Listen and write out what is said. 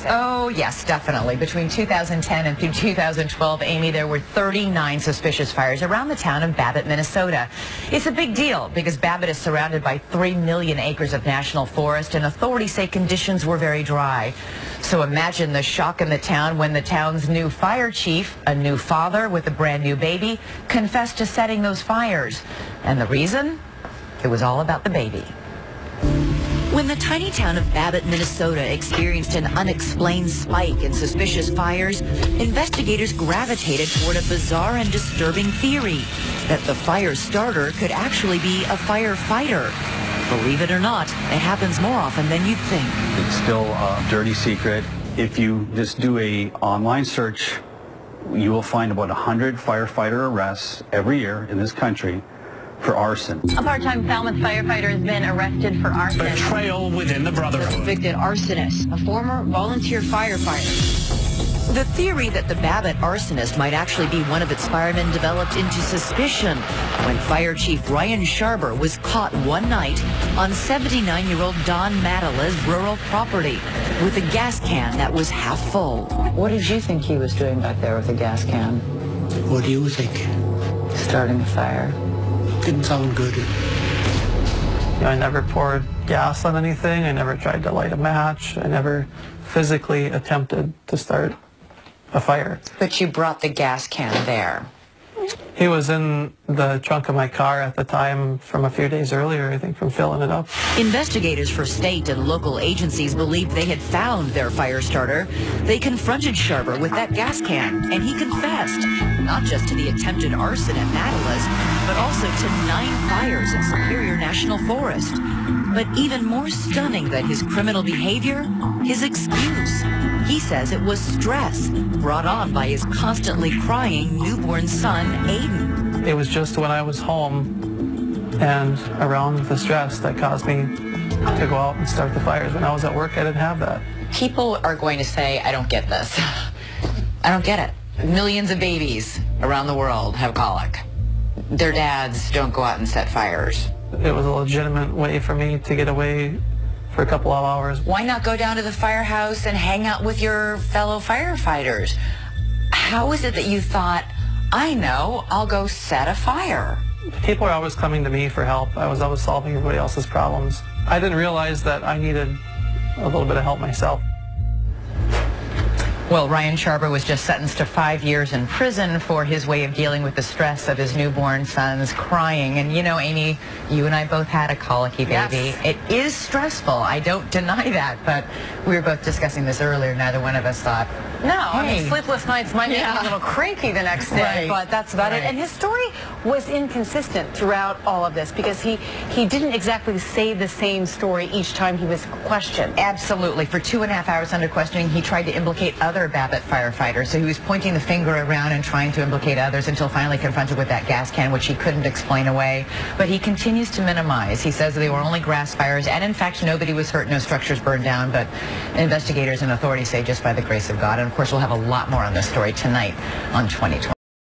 Oh, yes, definitely. Between 2010 and through 2012, Amy, there were 39 suspicious fires around the town of Babbitt, Minnesota. It's a big deal because Babbitt is surrounded by 3 million acres of national forest, and authorities say conditions were very dry. So imagine the shock in the town when the town's new fire chief, a new father with a brand new baby, confessed to setting those fires. And the reason? It was all about the baby. When the tiny town of Babbitt, Minnesota experienced an unexplained spike in suspicious fires, investigators gravitated toward a bizarre and disturbing theory that the fire starter could actually be a firefighter. Believe it or not, it happens more often than you'd think. It's still a dirty secret. If you just do an online search, you will find about 100 firefighter arrests every year in this country for arson. A part-time Falmouth firefighter has been arrested for arson. Betrayal within the Brotherhood. Convicted arsonist, a former volunteer firefighter. The theory that the Babbitt arsonist might actually be one of its firemen developed into suspicion when Fire Chief Ryan Scharber was caught one night on 79-year-old Don Matala's rural property with a gas can that was half full. What did you think he was doing back there with a gas can? What do you think? Starting a fire. Didn't sound good. I never poured gas on anything. I never tried to light a match. I never physically attempted to start a fire. But you brought the gas can there. He was in the trunk of my car at the time from a few days earlier, I think, from filling it up. Investigators for state and local agencies believed they had found their fire starter. They confronted Scharber with that gas can, and he confessed, not just to the attempted arson at Matala's, but also to 9 fires in Superior National Forest. But even more stunning than his criminal behavior, his excuse. He says it was stress brought on by his constantly crying newborn son, Ayden. It was just when I was home and around the stress that caused me to go out and start the fires. When I was at work, I didn't have that. People are going to say, I don't get this. I don't get it. Millions of babies around the world have colic. Their dads don't go out and set fires. It was a legitimate way for me to get away for a couple of hours. Why not go down to the firehouse and hang out with your fellow firefighters? How is it that you thought, I know, I'll go set a fire? People are always coming to me for help. I was always solving everybody else's problems. I didn't realize that I needed a little bit of help myself. Well, Ryan Scharber was just sentenced to 5 years in prison for his way of dealing with the stress of his newborn son's crying. And you know, Amy, you and I both had a colicky baby. Yes. It is stressful. I don't deny that. But we were both discussing this earlier. Neither one of us thought, no, hey. I mean, sleepless nights might make him a little cranky the next day, but that's about it. And his story was inconsistent throughout all of this because he didn't exactly say the same story each time he was questioned. Absolutely. For 2.5 hours under questioning, he tried to implicate other Babbitt firefighters. So he was pointing the finger around and trying to implicate others until finally confronted with that gas can, which he couldn't explain away. But he continues to minimize. He says they were only grass fires, and in fact, nobody was hurt, no structures burned down. But investigators and authorities say just by the grace of God. And of course, we'll have a lot more on this story tonight on 2020.